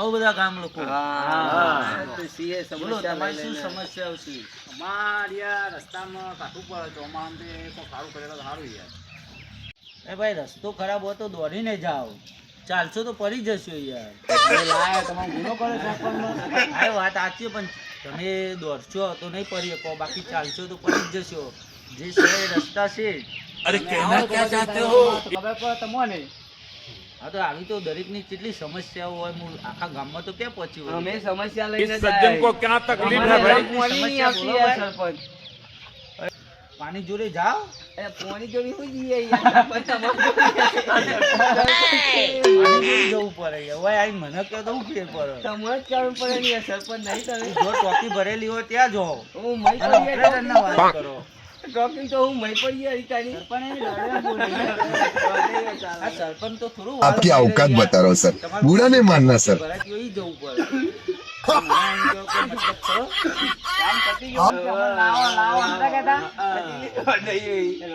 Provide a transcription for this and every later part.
આવું બધા ગામ લોકો. હા તો સીએ બોલો સમસ્યા તમારી શું લઈને સમસ્યા આવશે? અમાર યાર રસ્તામાં કાઠું પડે તો આમાં તે કોઈ સારું કરેલું તો સારું યાર. એ ભાઈ રસ્તો ખરાબ હોય તો દોડીને જાઓ, ચાલશો તો પડી જશો યાર. લાયા તમારો ગુનો કરે સરપંચનો. આ વાત સાચી, પણ તમે દોડશો તો નહીં પડી શકો, બાકી ચાલશો તો પડી જ જશો. જે છે એ રસ્તા છે. અરે कहना क्या चाहते हो? ખબર પડે તમને. હા તો આવી તો દરેકની કેટલી સમસ્યાઓ હોય, હું આખા ગામમાં તો ક્યાં પહોંચ્યું હોય? અમે સમસ્યા લઈને સજ્જન કો क्या तकलीफ है भाई? પાણી નહીં આવતી યાર સરપંચ. પાણી જોડે જાઓ. એ પાણી જોડી હું જઈએ યાર પણ તમારે પાણી જોડે જવું પડે યાર. ઓય આઈ મને કહો તો હું ફેર પડે. તમારે જ કરવું પડે ને યાર સરપંચ નહીં તમે. જો ટોકી ભરેલી હોય ત્યાં જાઓ હું મય અને પડી ઓપરેટરના વાત કરો. ટોકિંગ તો હું મય પડી યાર તારી. આ સરપંચ તો થોડું आपकी औकात बता रहा हूँ सर, बुरा नहीं मानना सर। ભરાતી હોય ઈ જવું પડે. ના, એમ કહો કે મતલબ ખરો? કામ પતી ગયું છે, અમે લાવો લાવો નતા કહેતા?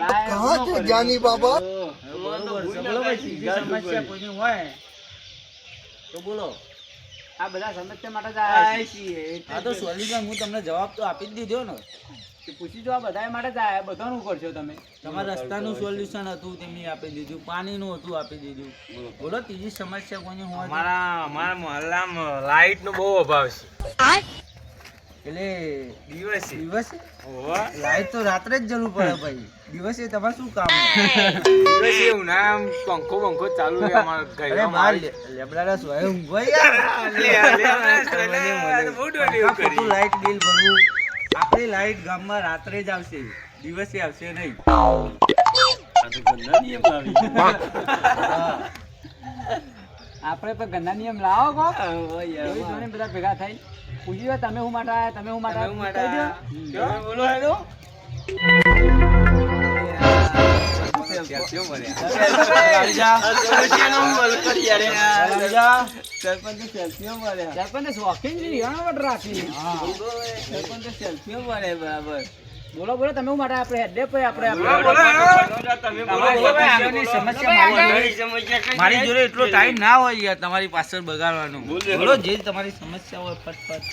લાયા कहाँ थे ज्ञानी बाबा? બરોબર છે. બોલો ભાઈ, સીધી સમસ્યા કોઈની હોય તો બોલો. આ બધા સમસ્યા માટે જ આયા છીએ. હા તો સોલ્યુશન હું તમને જવાબ તો આપી જ દીધો ને. પૂછી જો આ બધા માટે જ આયા, બધાનું કરશો તમે. તમારા રસ્તાનું સોલ્યુશન હતું તમે આપી દીધું, પાણીનું હતું આપી દીધું. બોલો ત્રીજી સમસ્યા કોઈની હોય તો? અમારા મહોલ્લામાં લાઈટ નો બહુ અભાવ છે. એટલે દિવસે દિવસે ઓવા લાઈટ તો રાત્રે જ જરૂર પડે ભાઈ. દિવસે તમારે શું કામ? દિવસે એવું ના આમ પંખો ચાલુ છે અમારા અરે ઘરમાં. બાર લેબડાના સોય ઊંઘો યાર. બહુ ડોલી એવું કરી. ખોટું લાઈટ બિલ ભરવું. આપણી લાઈટ ગામમાં રાત્રે જ આવશે, દિવસે આવશે નહીં. આપણે પણ ગંદા નિયમ લાવો કો. જોઈ જોઈને બધા ભેગા થઈ પૂછી લો તમે હું માટે આયા, તમે હું માટે આયા? કહી દો. તમે બોલો હેડો. સરપંચ સેલ્ફીઓ મળે. સરપંચને શોખીન છે, ઘણો વટ રાખી. સરપંચ સેલ્ફીઓ મળે બરાબર. બોલો બોલો તમે હું માટે આપણે હેડે પે આપણે બોલો હેડો. તમે બોલો ભાઈ, આગળની સમસ્યા મારી જોડે એટલો ટાઈમ ના હોય યાર તમારી પાછળ બગાડવાનો. બોલો જે તમારી સમસ્યા હોય ફટફટ.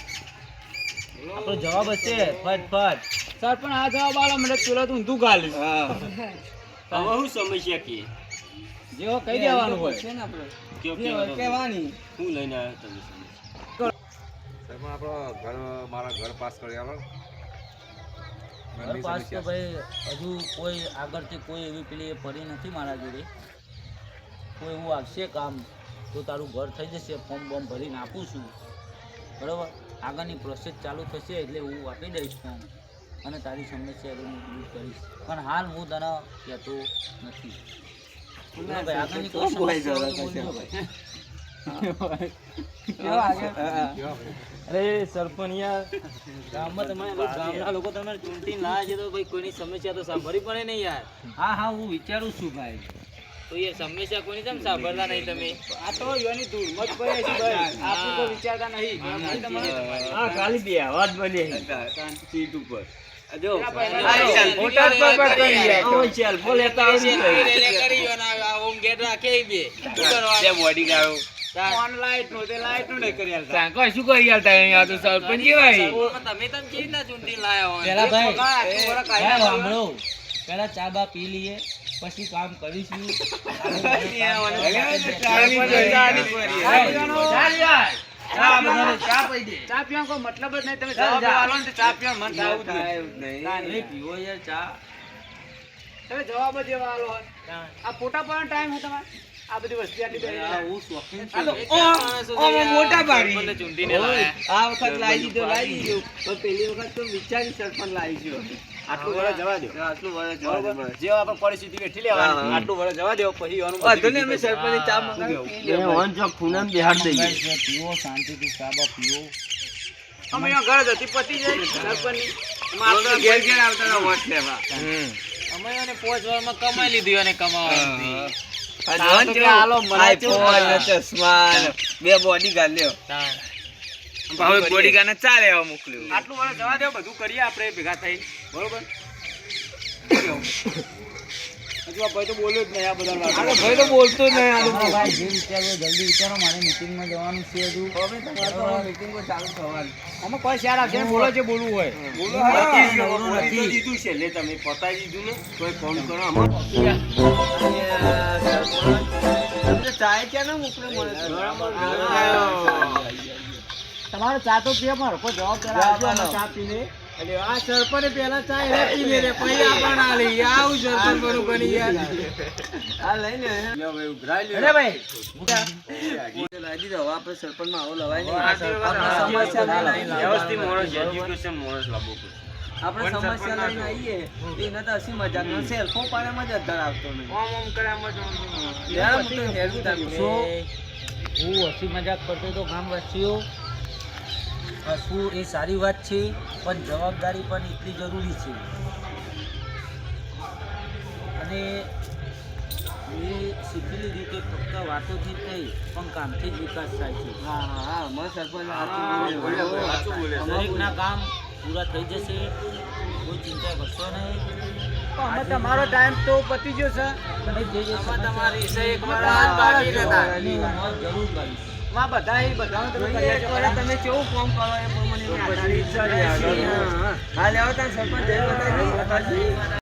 આપણો જવાબ હશે ફટફટ. સરપંચ આ જવાબ આલો મને પેલો તો ઊંધું ગાલ્યું. હવે શું સમસ્યા કે જેવો કહી દેવાનું હોય. છે ને આપણે કયો જે હોય કહેવાની. શું લઈને આવ્યો તમે મારા ઘર પાસ કરી આવો. ઘર પાસ તો ભાઈ હજુ કોઈ આગળથી કોઈ એવી પેલી એ પડી નથી મારા જોડે. કોઈ એવું આવશે કામ તો તારું ઘર થઈ જશે, ફોર્મ બોર્મ ભરીને આપું છું બરાબર. આગળની પ્રોસેસ ચાલુ થશે એટલે હું આપી દઈશ ફોર્મ અને તારી સમસ્યા હું દૂર કરીશ. પણ હાલ હું તને કહેતો નથી. બોલો ભાઈ, આગળની કોઈ સમસ્યા હોય તો બોલજો ભાઈ. અરે સરપંચ યાર ગામમાં તમારે ગામના લોકો તમે ચૂંટી ના છે તો ભાઈ કોઈની સમસ્યા તો સાંભળવી પડે નહીં યાર. હા હા હું વિચારું છું ભાઈ. તો યાર સમસ્યા કોઈની કેમ સાંભળતા નહીં તમે? આ તો યોની ધૂળમાં જ પડે છે ભાઈ. આપણે તો વિચારતા નહીં. હા ખાલી બે અવાજ બની સીટ ઉપર જો પેલા ભાઈ સાંભળો, પેલા ચા બા પી લઈએ પછી કામ કરીશું. ચા પી દે. ચા પીવાનો કોઈ મતલબ જ નહીં. તમે જવાબ આલો ને તો ચા પીવાનું મન થવું જ નહીં. નહીં પીવો યાર ચા. તમે જવાબ જ એવા આલો હોય. આ ફોટા પાડવાનો ટાઈમ હોય તમારે? આ બધી વસ્તી આટલી બધી. હા, હું શોખીન આ છું. તો મોટા ભારી. મને ચૂંટીને લાયા. આ વખત લાવી દીધો પણ પેલી વખત તો વિચારી સરપંચ લાવી છે. આટલું વરસ જવા દો. આટલું વર્ષ જવા દે બસ. જેવા આપણે પરિસ્થિતિ વેઠી લેવાની. હા. આટલું વરસ જવા દેવો પછી એવાનું વાંધો નહીં, અમે સરપંચની ચા મંગાવી ભાઈ, જે પીવો શાંતિથી ચા બા પીવો. અમે અહીંયા ઘર હતી પતી જાય સરપંચની. એમાં આપણે ઘેર ઘેર આવતા હતા વોટ લેવા. અમે એને 5 વારમાં કમાઈ લીધી અને કમાવાની. આ જોન તો જો હાલો મને ચેવું આઈફોન ને લાગે. ચશ્મા ને બે બોડીગાર્ડ લ્યો. હવે બોડીગાર્ડ ચા લેવા મોકલ્યું. આટલું વરસ જવા દેવો, બધું કરીએ આપણે ભેગા થઈ. બરોબર? હજુ આ ભાઈ તો બોલ્યો જ નહીં આ બધા વાત. આનો ભાઈ તો બોલતો જ નહીં આનું. હા ભાઈ જે વિચારવું હોય જલ્દી વિચારો, મારે મીટિંગમાં જવાનું છે હજુ. મીટિંગ ચાલુ થવાનું. આમાં કોઈ શેર આવશે ને બોલો જે બોલવું હોય. બોલો પતી જ ગયું, નવરું બોલી તો નથી. દીધું છે લે તમે પતાઈ દીધું ને કોઈ ફોન કરો આમાં. ચાય ક્યાં ના મોકલે મળે છે? તમારો ચા તો પીએ પણ કોઈ જવાબ પેલા આપજો, અમે ચા પીને. અરે આ સરપંચે પહેલા ચાય રે પી લે રે પછી આપણ આલી આવું સરપંચ બનું બની યાર. આ લઈને લ્યો ભાઈ ઉભરાઈ લ્યો. અરે ભાઈ લાવી દીધો. હવે આપણે સરપંચમાં આવો લવાય નહીં. આ આપણે સમસ્યા લઈને વ્યવસ્થિત માણસ એજ્યુકેશન માણસ લાવવો પડશે. આપણે સમસ્યા લઈને આવીએ તો એને તો હસી મજાક નો સેલ્ફો પાડેમાં જ અધર આવતો નહીં. આમ કર્યામાં જ વાંધો યાર હું તો હેરું તારું તો હું હસી મજાક કરતો તો ગામવાસીઓ, હસવું એ સારી વાત છે, પણ જવાબદારી પણ એટલી જરૂરી છે. અને એ શીખેલી રીતે ફક્ત વાતોથી જ નહીં પણ કામથી જ વિકાસ થાય છે. હા હા હા મને સરપંચ સાચું બોલે. દરેકના કામ પૂરા થઈ જશે, કોઈ ચિંતા કરશો નહીં. અમે તમારો ટાઈમ તો પતી ગયો છે. અને જે જે તમારી સમસ્યા એક વાર હાથ બાકી રહેતા. એની હું મદદ જરૂર કરીશ. માં બધાનો તમે જોઈએ કરી એક આપજો. વાર તમે કેવું કામ કરો એ પ્રમાણે પછી ચાલી આગળ. હા લેવા તા સરપંચ જય માતાજી.